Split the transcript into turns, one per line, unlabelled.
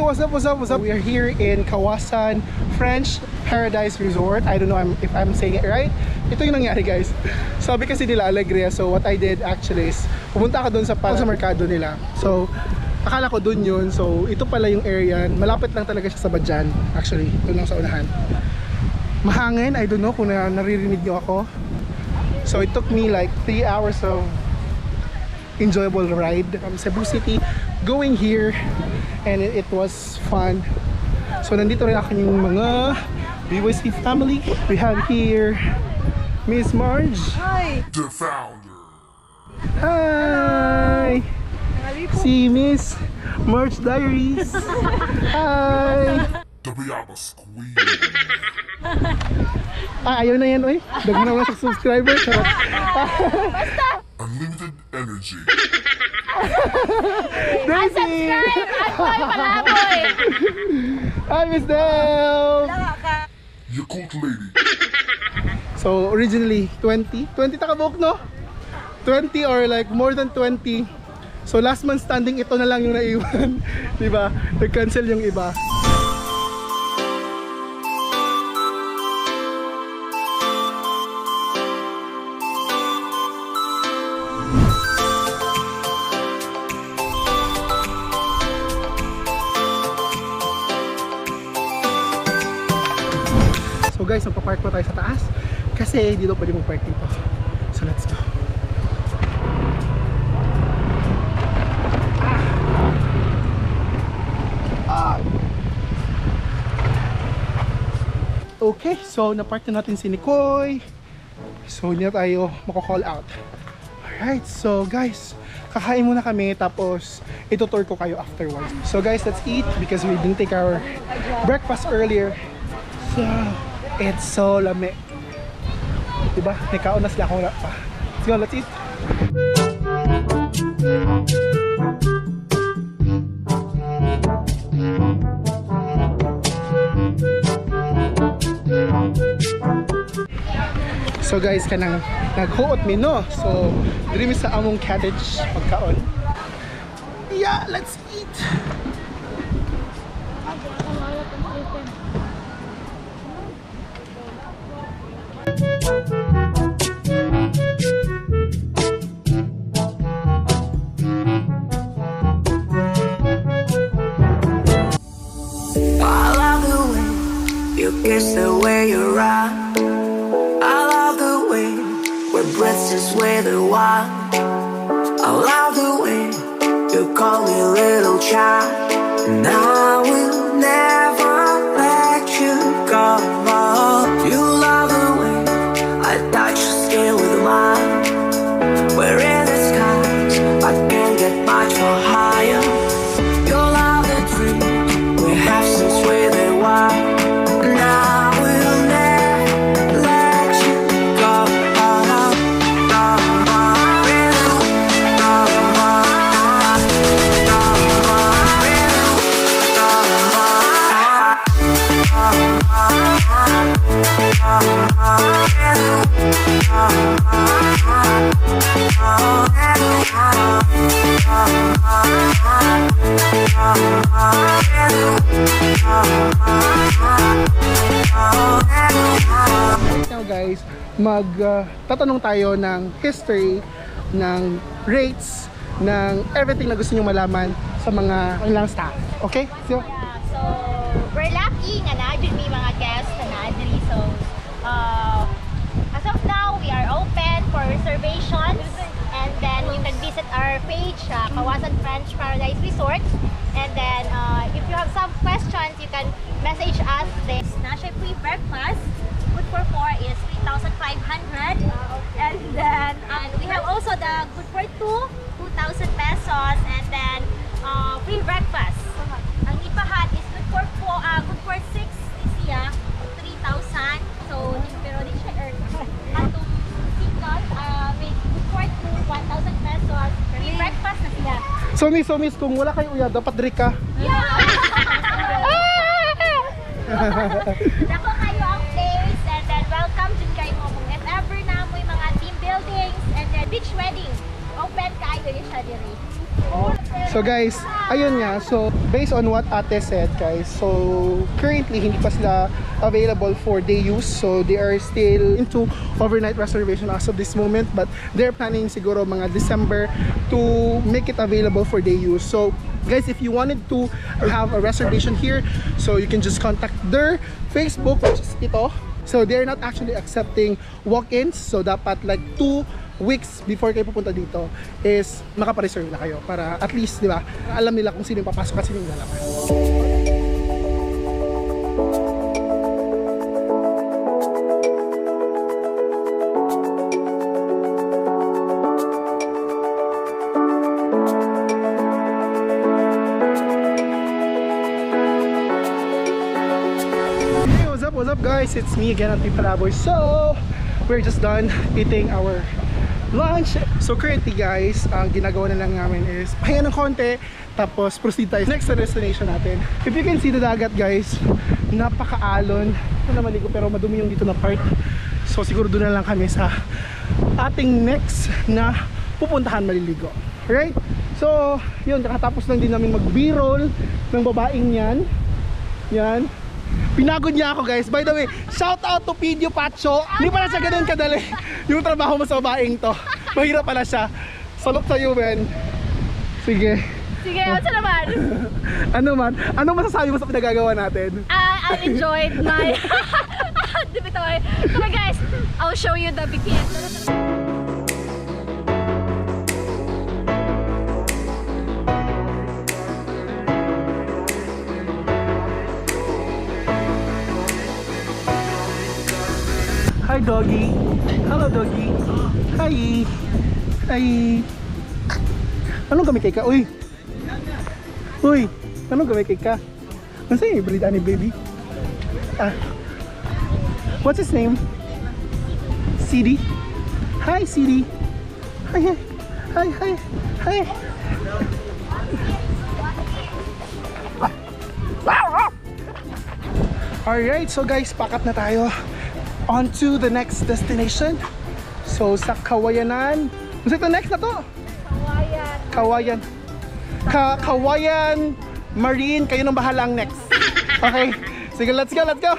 what's up, what's up, what's up? We are here in Kawasan French Paradise Resort. I don't know if I'm saying it right. Ito yung nangyari, guys. Sabi kasi nila Alegria, so what I did actually is pumunta ka doon sa merkado nila. So akala ko doon yun. So ito pala yung area. Malapit lang talaga siya sa Badjan. Actually, doon lang sa unahan. Mahangin, I don't know kung naririnig nyo ako. So it took me like 3 hours of enjoyable ride from Cebu City going here, and it was fun. So nandito rin ako yung mga BYC family. We have here Miss Marge.
Hi!
The founder.
Hi! Si Miss Marge Diaries. Hi!
The Piamas Queen.
Ayaw na yan, oy. Daghan na sa subscriber. Charot.
Unlimited energy.
Daisy!
Unsubscribe! Palaboy!
Hi, Miss Del!
Yakult Lady.
So, originally, 20 takabok, no? 20 or like more than 20. So, last man standing, ito na lang yung naiwan. Diba? Nag-cancel yung iba. So guys, magpa-park po tayo sa taas kasi dito pwede mag-park dito. So let's go. Okay, so na-park na natin si Nikoy. So hindi na tayo mako-call out. Alright, so guys, kakain muna kami tapos itutour ko kayo afterwards. So guys, let's eat because we didn't take our breakfast earlier. So it's so lame. Diba? Nagkaon na sila, ako wala pa. Let's go, let's eat. So guys, kanang naghuot mi, no? So, diri mi sa among cottage pagkaon. Yeah, let's eat.
I love the way you kiss, the way you rock. I love the way we're breathless with the wild. I love the way you call me little child, and I will never let you go. You love the way I touch your skin with mine. We're in the skies, I can't get much more higher. You love the dream we have since we're the wild. And I will never let you go.
Right now guys, tatanong tayo ng history, ng rates, ng everything na gusto nyo malaman sa mga kanilang staff. Okay? So,
Yeah, so we're lucky nga na-adjun may mga guests na na-adjun. So, as of now, we are open for reservations. And then you can visit our page, Kawasan French Paradise Resort. And then if you have some questions, you can message us. This Nasha free breakfast, good for 4 is 3,500. And then we have also the good for 2,000 pesos. And then free breakfast. Ang ipahat is good for 6 is siya, 3,000. So pero di siya earn. Atong single with good for 1,000 pesos. Free breakfast na siya.
so miss, kung wala kayo uya, dapat diri ka.
Dako kayo ang place, and then welcome dun kayo mo kung if ever na mo yung mga team buildings and then beach wedding. Open kayo din siya diri.
So guys, ayun nga. So based on what Ate said guys, so currently hindi pa sila available for day use. So they are still into overnight reservation as of this moment, but they're planning siguro mga December to make it available for day use. So guys, if you wanted to have a reservation here, so you can just contact their Facebook, which is ito. So they're not actually accepting walk-ins. So dapat like 2 weeks before kayo pupunta dito is makapareserve na kayo para at least, di ba, alam nila kung sino yung papasok at sino yung lalabas. Hey, what's up guys? It's me again, Anthony Palaboy. So, we're just done eating our lunch. So currently guys, ang ginagawa na lang namin is pahinga ng konti, tapos proceed tayo next na destination natin. If you can see the dagat guys, napakaalon. Ito na maligo pero madumi yung dito na part. So siguro doon na lang kami sa ating next na pupuntahan maliligo. Alright? So yun, nakatapos lang din namin mag-b-roll ng babaeng yan. Yan. Pinagod niya ako guys. By the way, shout out to Pidio Pacho. Hindi pala siya ganun kadali yung trabaho mo sa babaeng to. Mahirap pala siya. Salot sa'yo, Ben. Sige.
Sige, what's naman?
Ano man? Ano masasabi mo sa pinagagawa natin?
I enjoyed my... Dibitoy. So guys, I'll show you the BTS.
Hi doggy. Hello doggy. Hi. Hi. Anong gamit kay ka? Uy. Uy. Anong gamit kay ka? Ano sa'yo? Balita ni baby? Ah. What's his name? CD. Hi CD. Hi hi. Hi hi. Hi. Alright, so guys, pakat na tayo. On to the next destination. So sa Kawayanan. Ano ito next na to?
Kawayan.
Kawayan Marine. Kayo nang bahalang next. Okay. Sige, let's go, let's go.